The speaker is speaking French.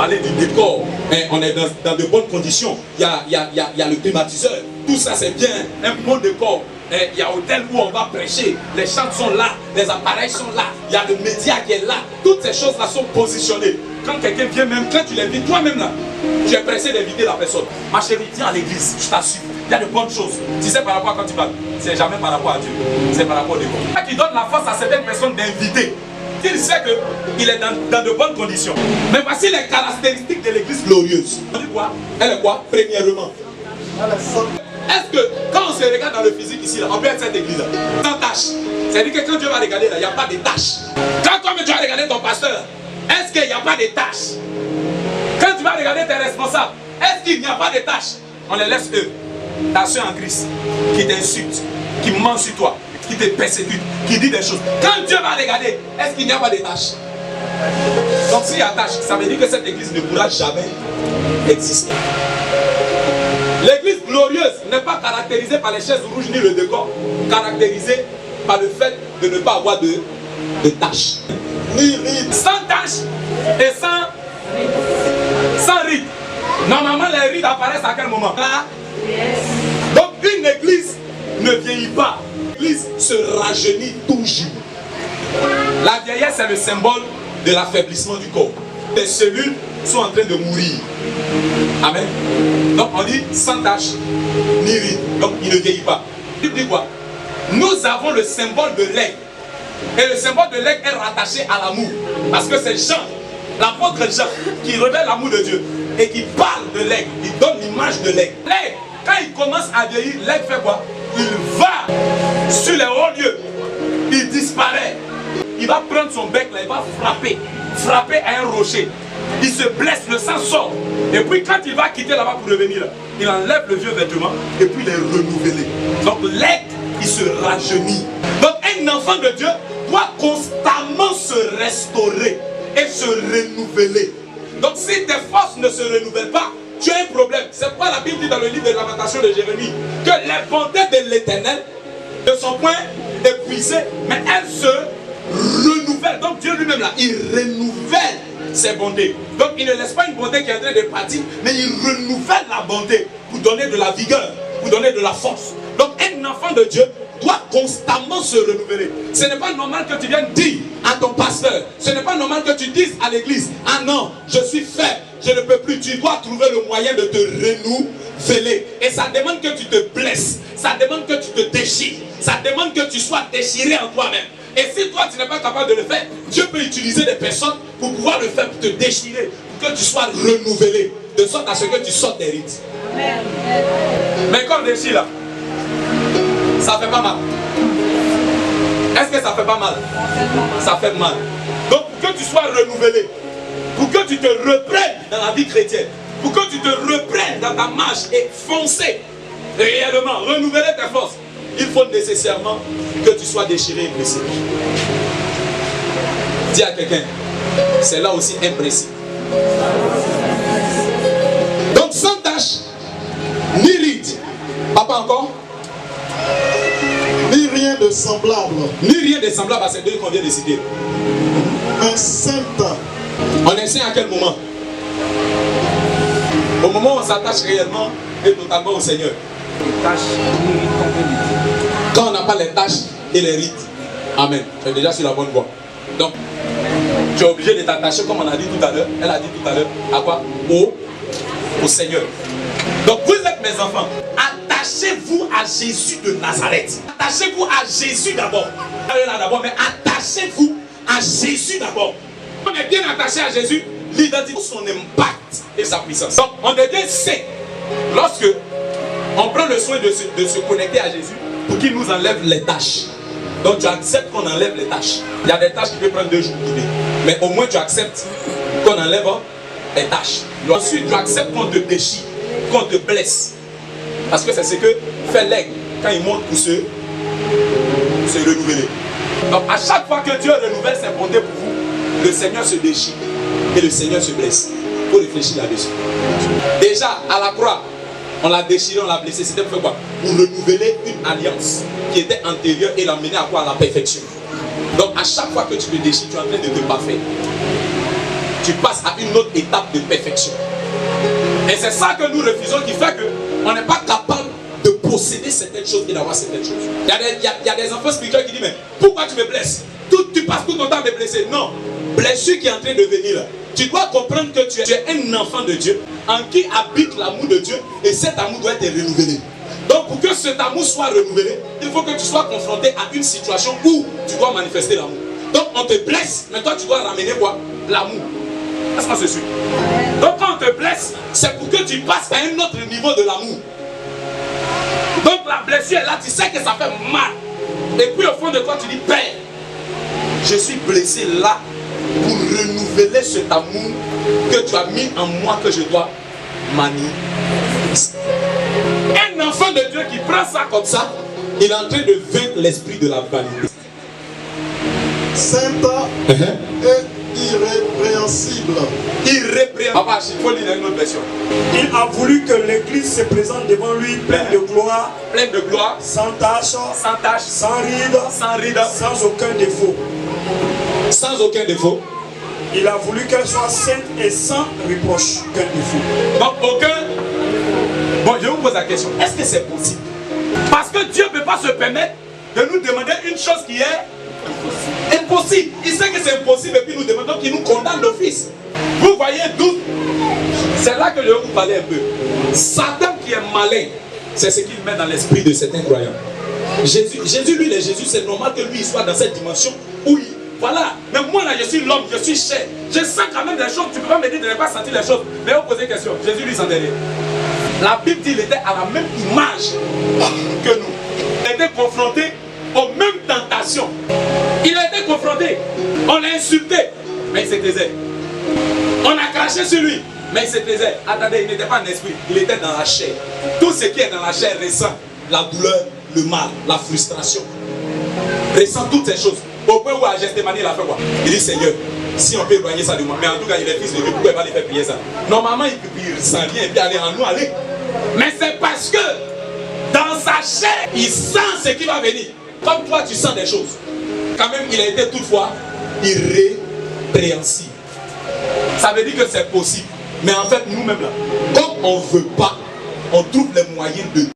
parler du décor, hein, on est dans de bonnes conditions. Il y a le climatiseur. Tout ça, c'est bien, un bon décor. Il y a hôtel où on va prêcher, les chants sont là, les appareils sont là, il y a le média qui est là. Toutes ces choses-là sont positionnées. Quand quelqu'un vient, même quand tu l'invites, toi-même là, tu es pressé d'inviter la personne. Ma chérie, viens à l'église, je t'assure. Il y a de bonnes choses. Tu sais par rapport à quand tu parles, c'est jamais par rapport à Dieu, c'est par rapport au décor. Qui donne la force à certaines personnes d'inviter. Il sait qu'il est dans de bonnes conditions. Mais voici les caractéristiques de l'église glorieuse. On dit quoi? Elle est quoi? Premièrement, est-ce que quand on se regarde dans le physique ici, là, on peut être cette église là, sans tâche? C'est-à-dire que quand Dieu va regarder là, il n'y a pas de tâches. Quand toi-même tu vas regarder ton pasteur, est-ce qu'il n'y a pas de tâches? Quand tu vas regarder tes responsables, est-ce qu'il n'y a pas de tâches? On les laisse eux, ta soeur en Christ, qui t'insulte, qui ment sur toi, qui te persécute, qui dit des choses. Quand Dieu va regarder, est-ce qu'il n'y a pas de tâches? Donc s'il y a tâches, ça veut dire que cette église ne pourra jamais exister. L'église glorieuse n'est pas caractérisée par les chaises rouges ni le décor, caractérisée par le fait de ne pas avoir de tâches. Ni rides. Sans tâches et sans rides. Normalement, les rides apparaissent à quel moment? Là. Donc une église ne vieillit pas. L'église se rajeunit toujours. La vieillesse est le symbole de l'affaiblissement du corps. Les cellules sont en train de mourir. Amen. Donc on dit sans tache ni ride. Donc il ne vieillit pas. Il dit quoi? Nous avons le symbole de l'aigle. Et le symbole de l'aigle est rattaché à l'amour. Parce que c'est Jean, l'apôtre Jean, qui révèle l'amour de Dieu. Et qui parle de l'aigle. Il donne l'image de l'aigle. L'aigle, quand il commence à vieillir, l'aigle fait quoi? Il va sur les hauts lieux. Il disparaît. Il va prendre son bec là, il va frapper à un rocher. Il se blesse, le sang sort. Et puis quand il va quitter là-bas pour revenir là, il enlève le vieux vêtement et puis il est renouvelé. Donc l'aigle, il se rajeunit. Donc un enfant de Dieu doit constamment se restaurer et se renouveler. Donc si tes forces ne se renouvellent pas, tu as un problème. C'est pourquoi la Bible dit dans le livre de Lamentations de Jérémie que les bontés de l'Éternel ne sont point épuisées, mais elles se renouvellent. Donc Dieu lui-même là, il renouvelle ses bontés. Donc il ne laisse pas une bonté qui est en train de partir, mais il renouvelle la bonté pour donner de la vigueur, pour donner de la force. Donc un enfant de Dieu doit constamment se renouveler. Ce n'est pas normal que tu viennes dire à ton pasteur, ce n'est pas normal que tu dises à l'église, ah non, je suis faible, je ne peux plus. Tu dois trouver le moyen de te renouveler. Et ça demande que tu te blesses, ça demande que tu te déchires, ça demande que tu sois déchiré en toi-même. Et si toi tu n'es pas capable de le faire, Dieu peut utiliser des personnes pour pouvoir le faire, pour te déchirer, pour que tu sois renouvelé, de sorte à ce que tu sortes des rides. Mais comme déchire là, ça fait pas mal. Est-ce que ça fait pas mal? Ça fait mal. Donc pour que tu sois renouvelé, pour que tu te reprennes dans la vie chrétienne, pour que tu te reprennes dans ta marche et foncer réellement, renouveler tes forces, il faut nécessairement que tu sois déchiré et blessé. Dis à quelqu'un, c'est là aussi imprécis. Donc sans tâche, ni ride. Papa encore? Ni rien de semblable. Ni rien de semblable à ces deux qu'on vient de citer. Un saint. On est saint à quel moment? Au moment où on s'attache réellement et totalement au Seigneur. Quand on n'a pas les tâches et les rites. Amen. Tu es déjà sur la bonne voie. Donc, tu es obligé de t'attacher, comme on a dit tout à l'heure. Elle a dit tout à l'heure, à quoi? Au Seigneur. Donc, vous êtes mes enfants. Attachez-vous à Jésus de Nazareth. Attachez-vous à Jésus d'abord. Mais attachez-vous à Jésus d'abord. On est bien attaché à Jésus, l'identité, son impact et sa puissance. Donc, on devient saint lorsque on prend le soin de se connecter à Jésus pour qu'il nous enlève les tâches. Donc, tu acceptes qu'on enlève les tâches. Il y a des tâches qui peuvent prendre 2 jours pour dire. Mais au moins, tu acceptes qu'on enlève les tâches. Ensuite, tu acceptes qu'on te déchire, qu'on te blesse. Parce que c'est ce que fait l'aigle quand il monte pour se renouveler. Donc à chaque fois que Dieu renouvelle ses bontés pour vous, le Seigneur se déchire et le Seigneur se blesse. Il faut réfléchir là-dessus. Déjà à la croix, on l'a déchiré, on l'a blessé. C'était pour quoi? Pour renouveler une alliance qui était antérieure et l'emmener à quoi? À la perfection. Donc à chaque fois que tu te déchires, tu es en train de te parfaire. tu passes à une autre étape de perfection. Et c'est ça que nous refusons qui fait qu'on n'est pas capable de posséder certaines choses et d'avoir certaines choses. Il y a des enfants spirituels qui disent, mais pourquoi tu me blesses? Tu passes tout ton temps à me blesser. Non, blessure qui est en train de venir là. Tu dois comprendre que tu es un enfant de Dieu en qui habite l'amour de Dieu et cet amour doit être renouvelé. Donc pour que cet amour soit renouvelé, il faut que tu sois confronté à une situation où tu dois manifester l'amour. Donc on te blesse, mais toi tu dois ramener quoi? L'amour. Est-ce qu'on se suit? Donc quand on te blesse, c'est pour que tu passes à un autre niveau de l'amour. Donc la blessure est là, tu sais que ça fait mal. Et puis au fond de toi tu dis, Père, je suis blessé là pour renouveler cet amour que tu as mis en moi que je dois manifester. Un enfant de Dieu qui prend ça comme ça, il est en train de vaincre l'esprit de la vanité. Sainte et irrépréhensible. Irrépréhensible. Papa, il faut lire une autre version. Il a voulu que l'église se présente devant lui pleine de gloire, sans tache, sans rides, sans aucun défaut. Sans aucun défaut. Il a voulu qu'elle soit sainte et sans reproche. Aucun défaut. Donc aucun. Bon, je vous pose la question. Est-ce que c'est possible? Parce que Dieu ne peut pas se permettre de nous demander une chose qui est impossible. Il sait que c'est impossible et puis nous demandons qu'il nous condamne d'office. Vous voyez d'où? C'est là que je vais vous parler un peu. Satan qui est malin, c'est ce qu'il met dans l'esprit de certains croyants. Jésus, lui, Jésus, c'est normal que lui il soit dans cette dimension où il... Voilà, mais moi là je suis l'homme, je suis chair. Je sens quand même des choses, tu ne peux pas me dire de ne pas sentir les choses. Mais on pose une question, Jésus lui sentait rien. La Bible dit qu'il était à la même image que nous. Il était confronté aux mêmes tentations. Il a été confronté, on l'a insulté, mais il se taisait. On a craché sur lui, mais il se taisait. Attendez, il n'était pas en esprit, il était dans la chair. Tout ce qui est dans la chair ressent la douleur, le mal, la frustration. Ressent toutes ces choses. Au point où à Gethsémani il a fait quoi? Il dit Seigneur, si on peut éloigner ça de moi, mais en tout cas il est fils de Dieu, pourquoi il va les faire prier ça? Normalement il peut prier sans rien et puis aller en nous aller. Mais c'est parce que dans sa chair, il sent ce qui va venir. Comme toi tu sens des choses. Quand même il a été toutefois irrépréhensible. Ça veut dire que c'est possible. Mais en fait nous-mêmes là, comme on ne veut pas, on trouve les moyens de